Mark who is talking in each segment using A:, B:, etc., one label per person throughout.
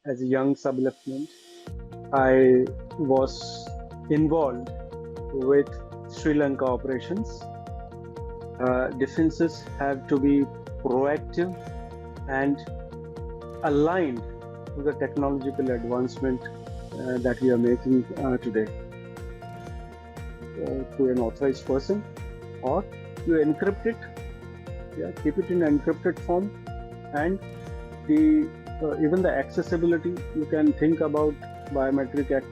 A: as a young sub-lieutenant, I was involved with Sri Lanka operations. Defenses have to be proactive and aligned to the technological advancement that we are making today. To an authorized person, or you encrypt it, keep it in encrypted form, and even the accessibility, you can think about biometric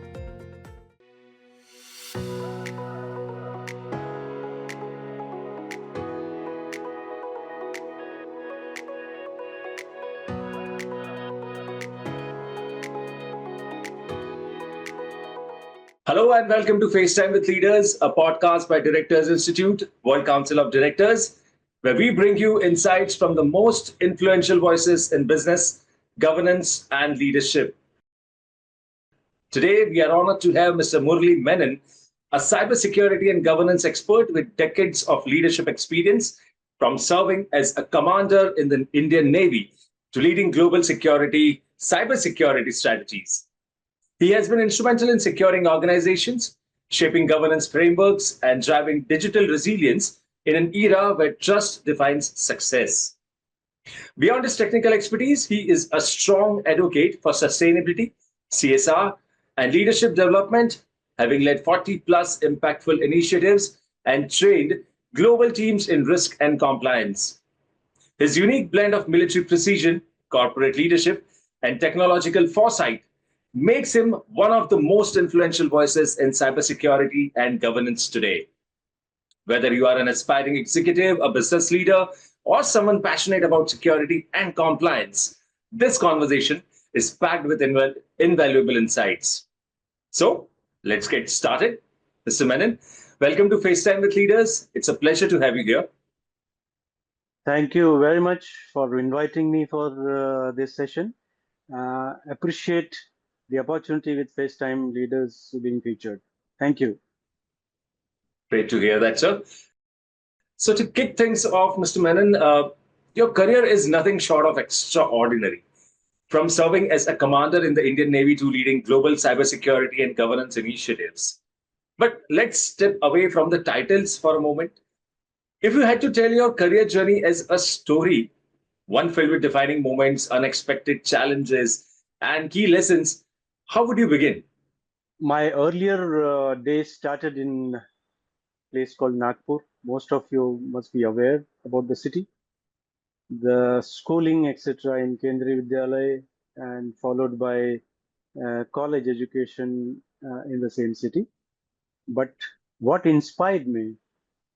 B: Hello and welcome to FaceTime with Leaders, a podcast by Directors Institute, World Council of Directors, where we bring you insights from the most influential voices in business, governance, and leadership. Today, we are honored to have Mr. Murli Menon, a cybersecurity and governance expert with decades of leadership experience, from serving as a commander in the Indian Navy to leading global security, cybersecurity strategies. He has been instrumental in securing organizations, shaping governance frameworks, and driving digital resilience in an era where trust defines success. Beyond his technical expertise, he is a strong advocate for sustainability, CSR, and leadership development, having led 40 plus impactful initiatives and trained global teams in risk and compliance. His unique blend of military precision, corporate leadership, and technological foresight makes him one of the most influential voices in cybersecurity and governance today. Whether you are an aspiring executive, a business leader, or someone passionate about security and compliance, this conversation is packed with invaluable insights. So, let's get started. Mr. Menon, welcome to FaceTime with Leaders. It's a pleasure to have you here.
A: Thank you very much for inviting me for this session. Appreciate the opportunity with FaceTime Leaders being featured. Thank you.
B: Great to hear that, sir. So to kick things off, Mr. Menon, your career is nothing short of extraordinary. From serving as a commander in the Indian Navy to leading global cybersecurity and governance initiatives. But let's step away from the titles for a moment. If you had to tell your career journey as a story, one filled with defining moments, unexpected challenges, and key lessons, how would you begin?
A: My earlier days started in a place called Nagpur. Most of you must be aware about the city. The schooling, etc., in Kendriya Vidyalaya, and followed by college education in the same city. But what inspired me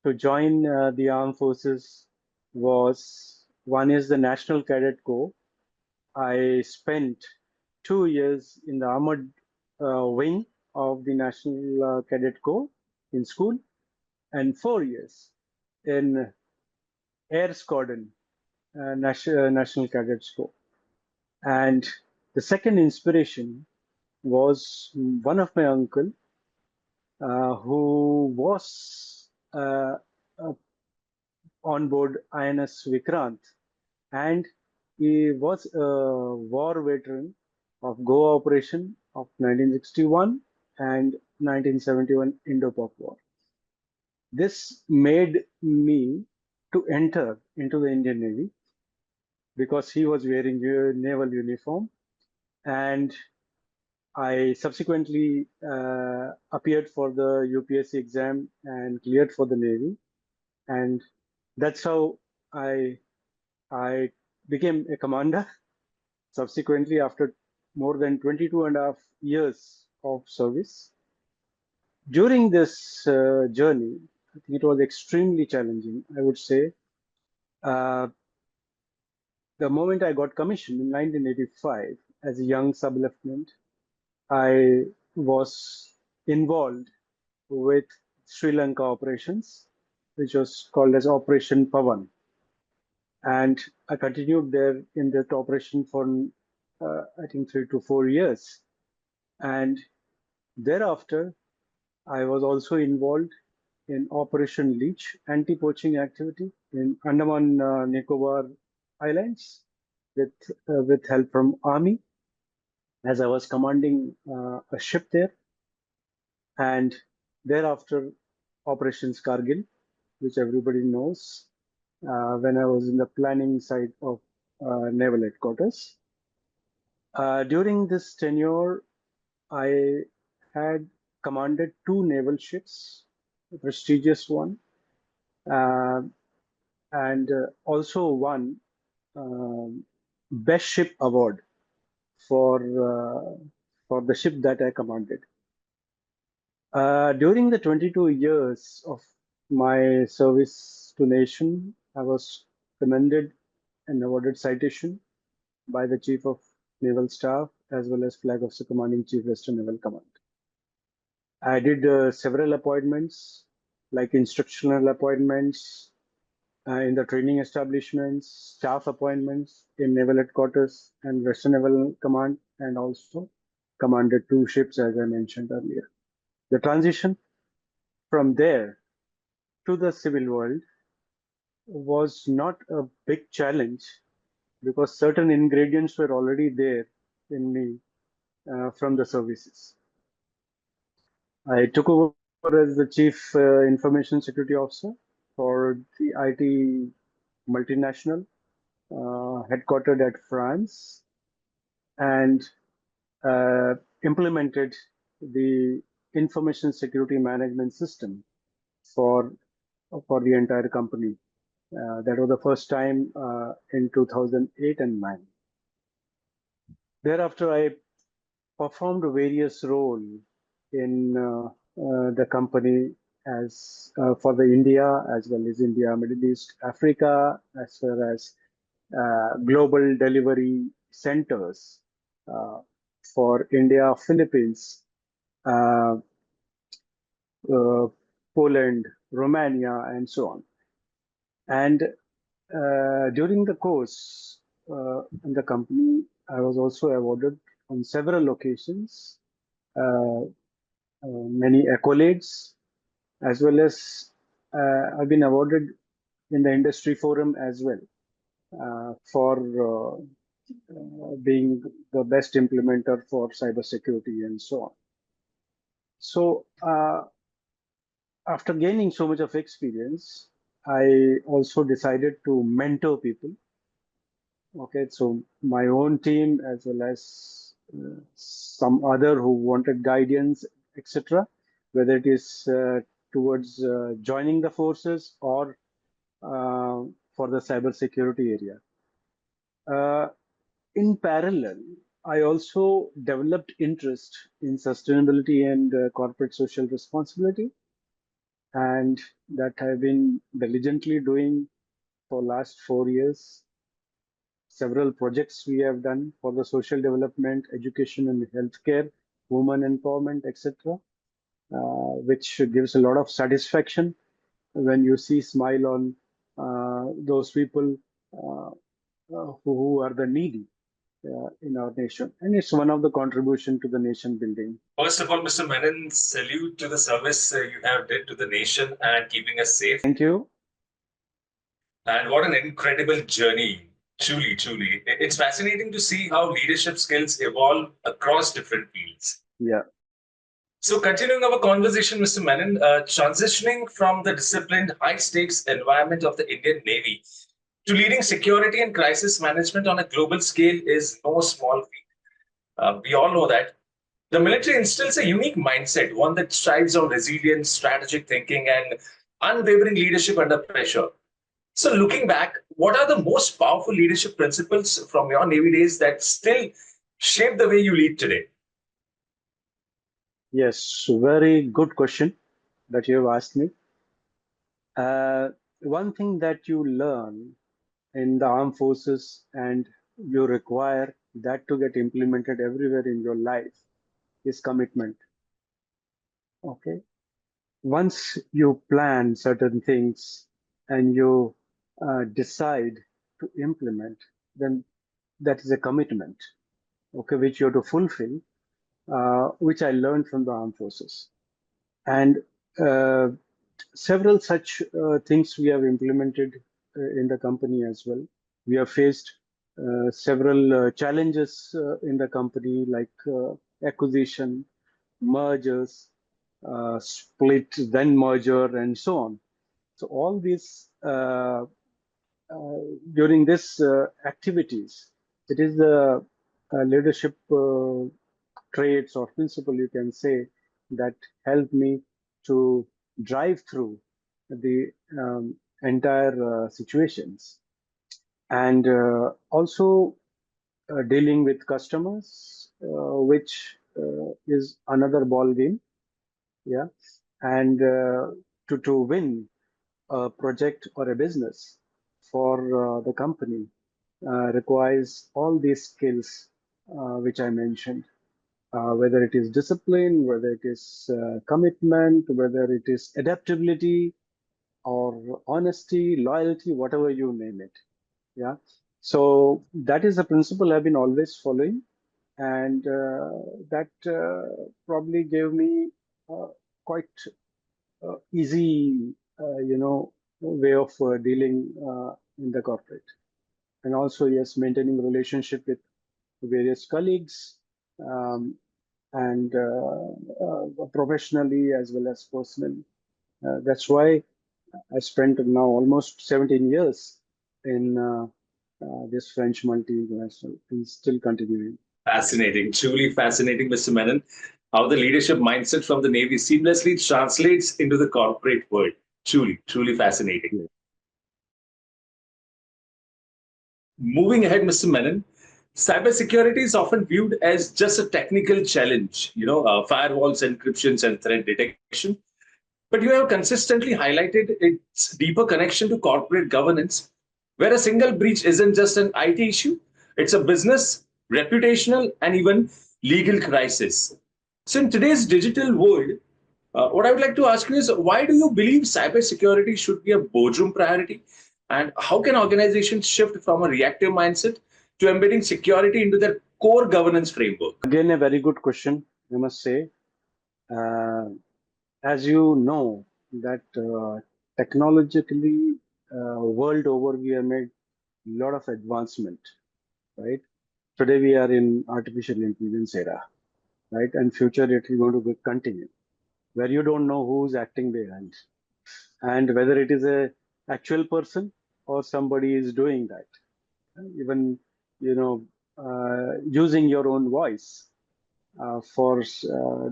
A: to join the armed forces was, one is the National Cadet Corps. I spent 2 years in the armored wing of the National Cadet Corps in school, and 4 years in Air Squadron, National Cadet Corps. And the second inspiration was one of my uncle who was on board INS Vikrant, and he was a war veteran of Goa operation of 1961 and 1971 Indo-Pak War. This made me to enter into the Indian Navy because he was wearing a naval uniform, and I subsequently appeared for the UPSC exam and cleared for the Navy, and that's how I became a commander. Subsequently, after more than 22 and a half years of service. During this journey, I think it was extremely challenging, I would say. The moment I got commissioned in 1985 as a young sub-lieutenant, I was involved with Sri Lanka operations, which was called as Operation Pavan. And I continued there in that operation for, I think, 3 to 4 years. And thereafter, I was also involved in Operation Leech, anti-poaching activity in Andaman Nicobar Islands with help from Army. as I was commanding a ship there, and thereafter Operations Kargil, which everybody knows, when I was in the planning side of naval headquarters. During this tenure, I had commanded two naval ships, a prestigious one, uh, and also won Best Ship Award for for the ship that I commanded. During the 22 years of my service to nation, I was commended and awarded citation by the Chief of Naval Staff as well as Flag Officer Commanding Chief Western Naval Command. I did several appointments, like instructional appointments in the training establishments, staff appointments in Naval Headquarters and Western Naval Command, and also commanded two ships, as I mentioned earlier. The transition from there to the civil world was not a big challenge because certain ingredients were already there in me from the services. I took over as the Chief Information Security Officer for the IT multinational headquartered at France, and implemented the information security management system for the entire company. That was the first time in 2008 and 9. Thereafter, I performed various roles in the company as for the India as well as India, Middle East, Africa, as well as global delivery centers uh, for India, Philippines, uh, uh, Poland, Romania, and so on. And during the course in the company, I was also awarded on several occasions many accolades, as well as I've been awarded in the industry forum as well for being the best implementer for cybersecurity and so on. So after gaining so much of experience, I also decided to mentor people. Okay, so my own team as well as some other who wanted guidance, etc. Whether it is towards joining the forces or for the cybersecurity area. In parallel, I also developed interest in sustainability and corporate social responsibility, and that I've been diligently doing for last 4 years. Several projects we have done for the social development, education and healthcare, women empowerment, etc., which gives a lot of satisfaction when you see smile on those people who are the needy in our nation. And it's one of the contribution to the nation building.
B: First of all, Mr. Menon, salute to the service you have did to the nation and keeping us safe.
A: Thank you.
B: And what an incredible journey. Truly, truly. It's fascinating to see how leadership skills evolve across different fields.
A: Yeah.
B: So, continuing our conversation, Mr. Menon, transitioning from the disciplined, high stakes environment of the Indian Navy to leading security and crisis management on a global scale is no small feat. We all know that. The military instills a unique mindset, one that strives on resilience, strategic thinking, and unwavering leadership under pressure. So, looking back, what are the most powerful leadership principles from your Navy days that still shape the way you lead today?
A: Yes, very good question that you have asked me. One thing that you learn in the armed forces and you require that to get implemented everywhere in your life is commitment. Okay. Once you plan certain things and you decide to implement, then that is a commitment, okay, which you have to fulfill, which I learned from the armed forces. And uh, several such things we have implemented in the company as well. We have faced several challenges in the company, like acquisition, mergers, split, then merger, and so on. So all these during this activities, it is the leadership traits or principle, you can say, that help me to drive through the entire situations, and also dealing with customers, which is another ball game. Yeah, and to win a project or a business for the company requires all these skills which I mentioned, whether it is discipline, whether it is commitment, whether it is adaptability or honesty, loyalty, whatever you name it. Yeah. So that is a principle I've been always following, and that probably gave me quite easy, way of dealing in the corporate. And also, yes, maintaining relationship with various colleagues, um, and professionally as well as personally. That's why I spent now almost 17 years in this French multinational and still continuing.
B: Fascinating, truly fascinating, Mr. Menon. How the leadership mindset from the Navy seamlessly translates into the corporate world. Truly, truly fascinating.
A: Yeah.
B: Moving ahead, Mr. Menon, cybersecurity is often viewed as just a technical challenge, firewalls, encryptions, and threat detection. But you have consistently highlighted its deeper connection to corporate governance, where a single breach isn't just an IT issue, it's a business, reputational, and even legal crisis. So, in today's digital world, what I would like to ask you is why do you believe cybersecurity should be a boardroom priority? And how can organizations shift from a reactive mindset to embedding security into their core governance framework?
A: Again, a very good question, I must say. Uh, as you know, that technologically, world over, we have made a lot of advancement, right? Today we are in artificial intelligence era, right? And future it is going to continue, where you don't know who's acting behind, and whether it is a actual person or somebody is doing that. Even using your own voice for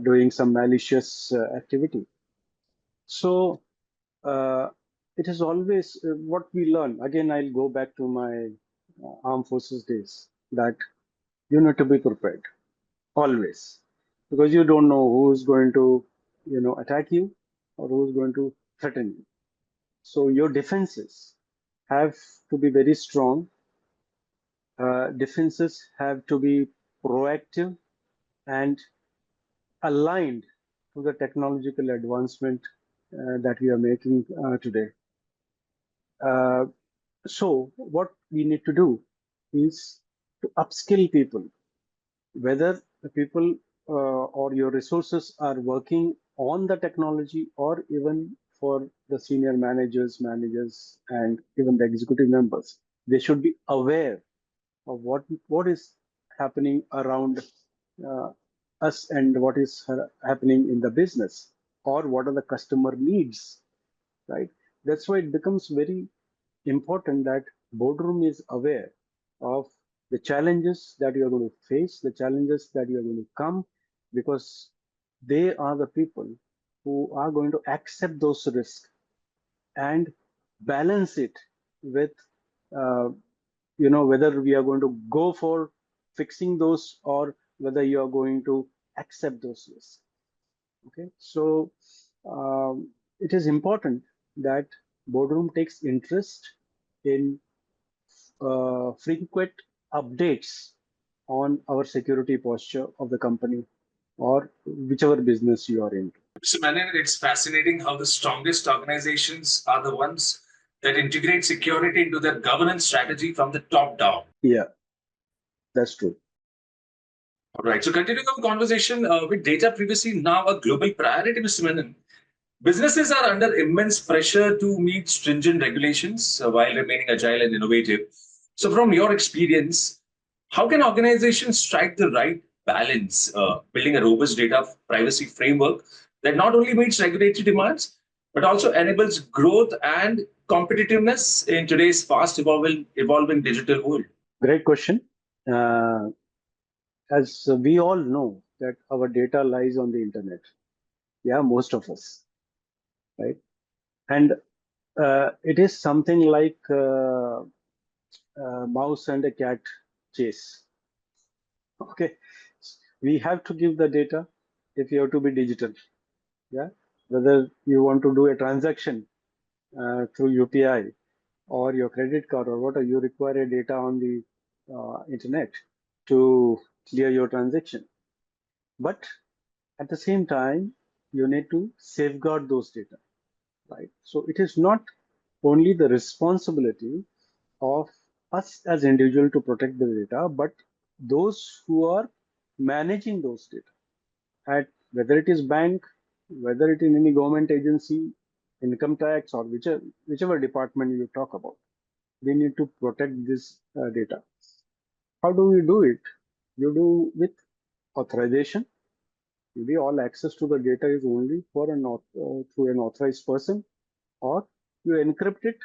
A: doing some malicious activity. So uh, it is always what we learn. Again, I'll go back to my armed forces days, that you need to be prepared always, because you don't know who's going to attack you or who's going to threaten you. So your defenses have to be very strong. Defenses have to be proactive and aligned to the technological advancement that we are making today. Uh, so what we need to do is to upskill people, whether the people or your resources are working on the technology, or even for the senior managers, and even the executive members. They should be aware of what is happening around uh, us, and what is happening in the business, or what are the customer needs, right? That's why it becomes very important that boardroom is aware of the challenges that you are going to face, the challenges that you are going to come, because they are the people who are going to accept those risks and balance it with, uh, whether we are going to go for fixing those, or whether you are going to accept those risks. Okay, so it is important that boardroom takes interest in frequent updates on our security posture of the company, or whichever business you are in.
B: So, Manan, it's fascinating how the strongest organizations are the ones that integrate security into their governance strategy from the top down.
A: Yeah, that's true.
B: All right. So, continuing our conversation with data privacy, now a global priority, Mr. Menon. Businesses are under immense pressure to meet stringent regulations while remaining agile and innovative. So, from your experience, how can organizations strike the right balance, building a robust data privacy framework that not only meets regulatory demands, but also enables growth and competitiveness in today's fast evolving digital world?
A: Great question. Uh, as we all know that our data lies on the internet. Yeah, most of us, right? And it is something like mouse and a cat chase. Okay, we have to give the data if you have to be digital. Yeah, whether you want to do a transaction through UPI or your credit card or whatever, you require a data on the internet to clear your transaction. But at the same time, you need to safeguard those data, right? So it is not only the responsibility of us as individual to protect the data, but those who are managing those data, at whether it is bank, whether it is any government agency, income tax, or whichever department you talk about, we need to protect this data. How do we do it? You do with authorization. Maybe all access to the data is only for through an authorized person, or you encrypt it,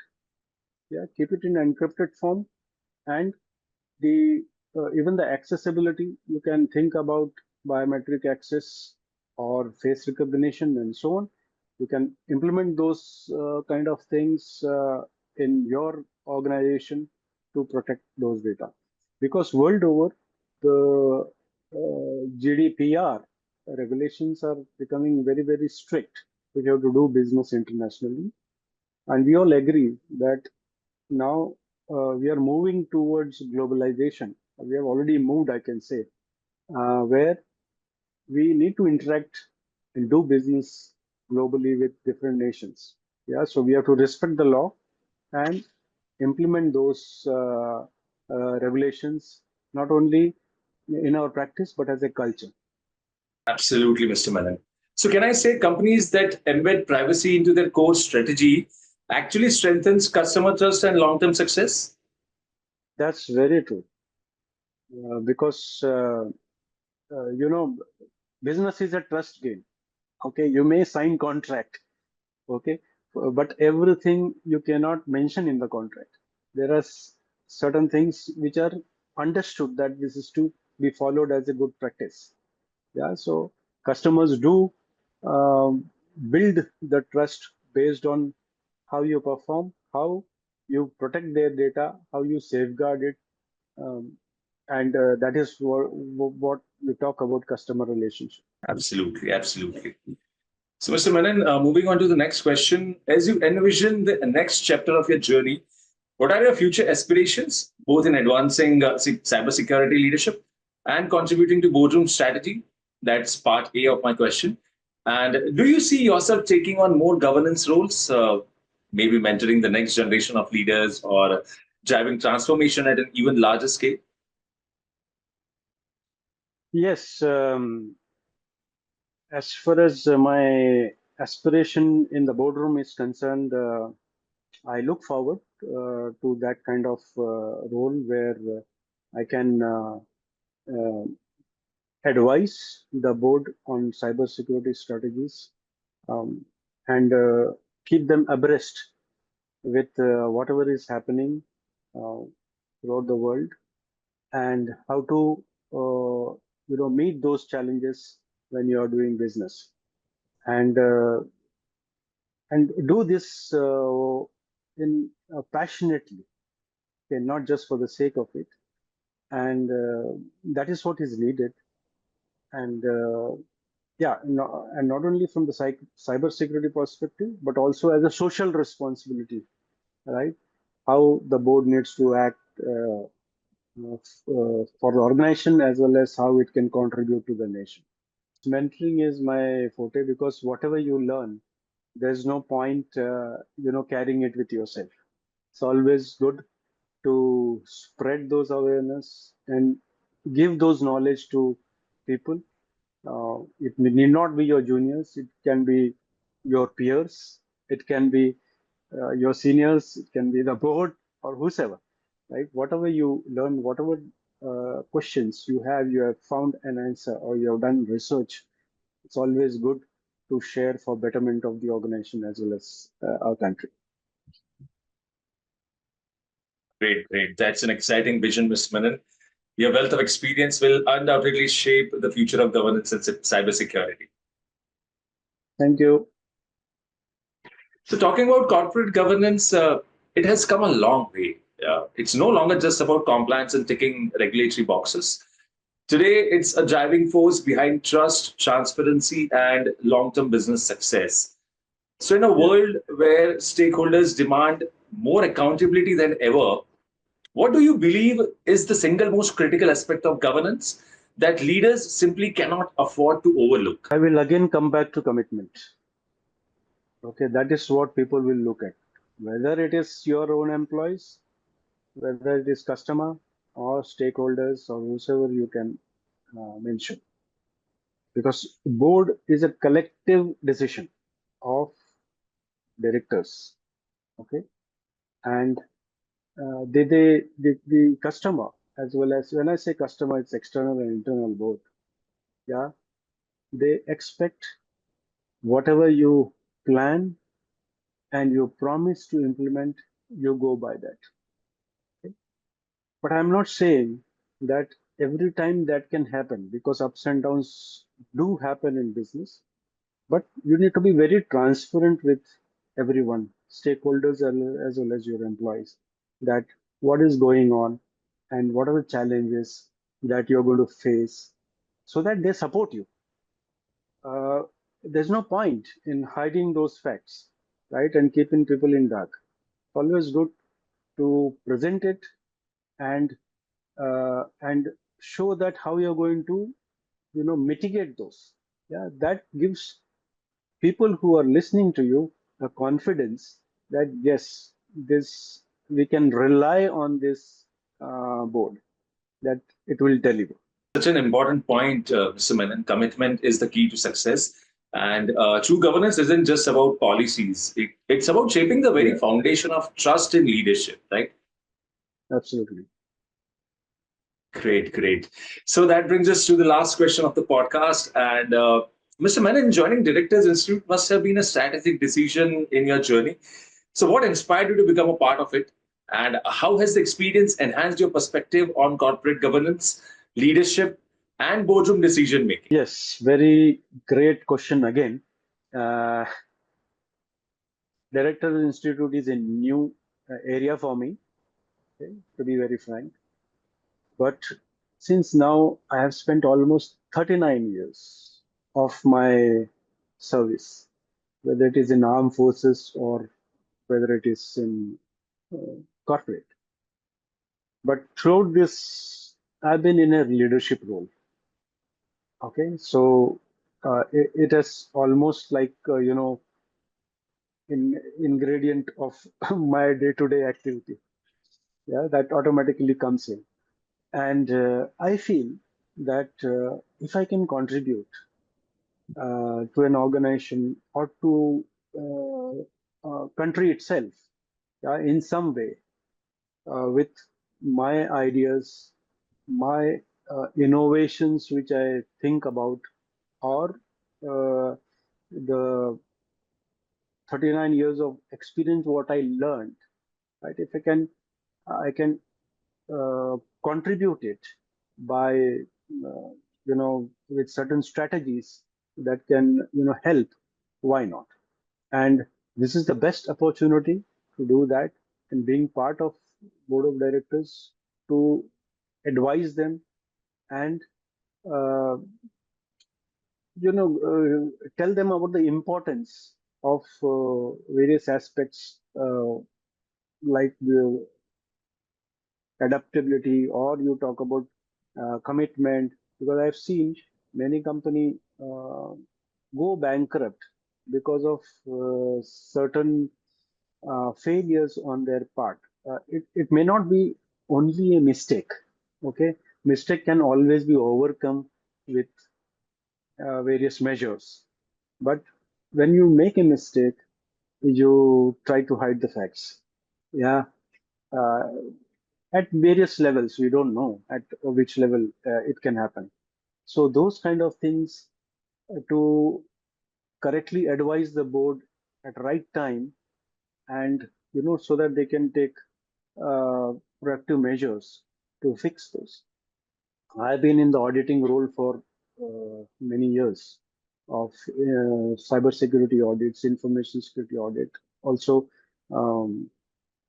A: yeah, keep it in encrypted form, and the even the accessibility, you can think about biometric access or face recognition and so on. You can implement those kind of things in your organization to protect those data, because world over the GDPR regulations are becoming very strict. We have to do business internationally, and we all agree that now we are moving towards globalization. We have already moved, I can say, where we need to interact and do business globally with different nations. Yeah, so we have to respect the law and implement those regulations not only in our practice but as a culture.
B: Absolutely, Mr. Menon. So, can I say companies that embed privacy into their core strategy actually strengthens customer trust and long term success?
A: That's very true, because business is a trust game. Okay, you may sign contract. Okay, but everything you cannot mention in the contract. There are certain things which are understood that this is to be followed as a good practice. Yeah, so customers do build the trust based on how you perform, how you protect their data, how you safeguard it, um, and that is what we talk about customer relationship.
B: Absolutely, absolutely. So, Mr. Menon, moving on to the next question. As you envision the next chapter of your journey, what are your future aspirations, both in advancing cybersecurity leadership and contributing to boardroom strategy? That's part A of my question. And do you see yourself taking on more governance roles, maybe mentoring the next generation of leaders or driving transformation at an even larger scale?
A: Yes, as far as my aspiration in the boardroom is concerned, I look forward to that kind of role where I can uh, advise the board on cybersecurity strategies, um, and keep them abreast with whatever is happening uh, throughout the world, and how to meet those challenges when you are doing business, and do this in passionately, okay, not just for the sake of it, and that is what is needed. And yeah, no, and not only from the cyber security perspective, but also as a social responsibility, right? How the board needs to act for the organization, as well as how it can contribute to the nation. Mentoring is my forte, because whatever you learn, there's no point carrying it with yourself. It's always good to spread those awareness and give those knowledge to people. It need not be your juniors, it can be your peers, it can be your seniors, it can be the board or whosoever. right? Whatever you learn, whatever questions you have found an answer or you have done research. It's always good to share for betterment of the organization as well as our country.
B: Great, great. That's an exciting vision, Mr. Menon. Your wealth of experience will undoubtedly shape the future of governance and cybersecurity.
A: Thank you.
B: So, talking about corporate governance, it has come a long way. It's no longer just about compliance and ticking regulatory boxes. Today, it's a driving force behind trust, transparency, and long term business success. So, in a
A: Yeah.
B: world where stakeholders demand more accountability than ever, what do you believe is the single most critical aspect of governance that leaders simply cannot afford to overlook?
A: I will again come back to commitment. Okay, that is what people will look at. Whether it is your own employees, whether it is customer or stakeholders or whoever you can mention. Because board is a collective decision of directors. Okay, and the customer as well as when I say customer, it's external and internal both. Yeah, they expect whatever you plan and you promise to implement, you go by that. Okay? But I'm not saying that every time that can happen because ups and downs do happen in business. But you need to be very transparent with everyone, stakeholders as well as your employees, that what is going on and what are the challenges that you're going to face so that they support you. There's no point in hiding those facts, right? And keeping people in dark. Always good to present it and show that how you're going to, mitigate those. Yeah, that gives people who are listening to you a confidence that yes, this we can rely on this board that it will deliver.
B: Such an important point, Mr. Menon. Commitment is the key to success. And true governance isn't just about policies, it's about shaping the very
A: Yeah,
B: foundation of trust in leadership, right?
A: absolutely.
B: Great, great. So that brings us to the last question of the podcast. And Mr. Menon, joining Directors Institute must have been a strategic decision in your journey. So, what inspired you to become a part of it? And how has the experience enhanced your perspective on corporate governance, leadership, and boardroom decision making?
A: Yes, very great question again. Uh, Director Institute is a new area for me, okay, to be very frank. But since now I have spent almost 39 years of my service, whether it is in armed forces or whether it is in corporate. But throughout this, I've been in a leadership role. Okay, so it is almost like in ingredient of my day-to-day activity. Yeah, that automatically comes in, and I feel that if I can contribute to an organization or to country itself, yeah, in some way with my ideas, my innovations which I think about, or the 39 years of experience what I learned, right? If I can contribute it by with certain strategies that can help. Why not? And this is the best opportunity to do that, and being part of board of directors to advise them and uh, tell them about the importance of various aspects like the adaptability, or you talk about commitment, because I've seen many company go bankrupt because of certain failures on their part. It may not be only a mistake. Okay, mistake can always be overcome with various measures. But when you make a mistake, you try to hide the facts. Yeah, uh, at various levels. We don't know at which level it can happen. So those kind of things to correctly advise the board at right time, and so that they can take proactive measures to fix those. I've been in the auditing role for many years of cybersecurity audits, information security audit, also um,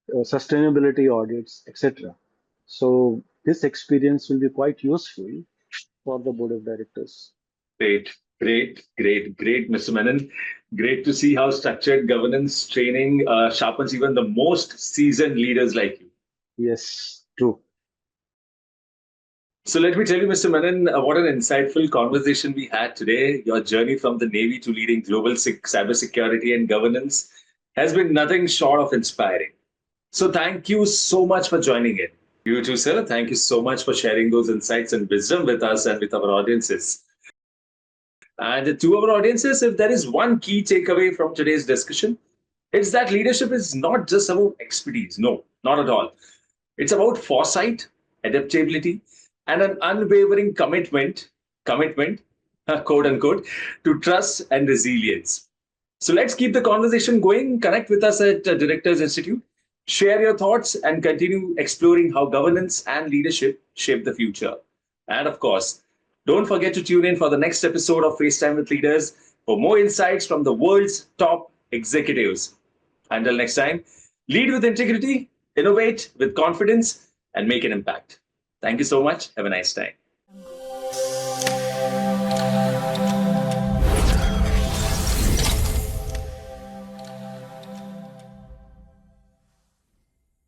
A: sustainability audits, etc. So this experience will be quite useful for the board of directors.
B: Great, Mr. Menon. Great to see how structured governance training sharpens even the most seasoned leaders like you.
A: Yes, true.
B: So let me tell you, Mr. Menon, what an insightful conversation we had today. Your journey from the Navy to leading global cybersecurity and governance has been nothing short of inspiring. So thank you so much for joining in. You too, sir. Thank you so much for sharing those insights and wisdom with us and with our audiences. And to our audiences, if there is one key takeaway from today's discussion, it's that leadership is not just about expertise. No, not at all. It's about foresight, adaptability, and an unwavering commitment, quote unquote, to trust and resilience. So let's keep the conversation going. Connect with us at Directors Institute. Share your thoughts and continue exploring how governance and leadership shape the future. And of course, don't forget to tune in for the next episode of FaceTime with Leaders for more insights from the world's top executives. Until next time, lead with integrity, innovate with confidence, and make an impact. Thank you so much. Have a nice time.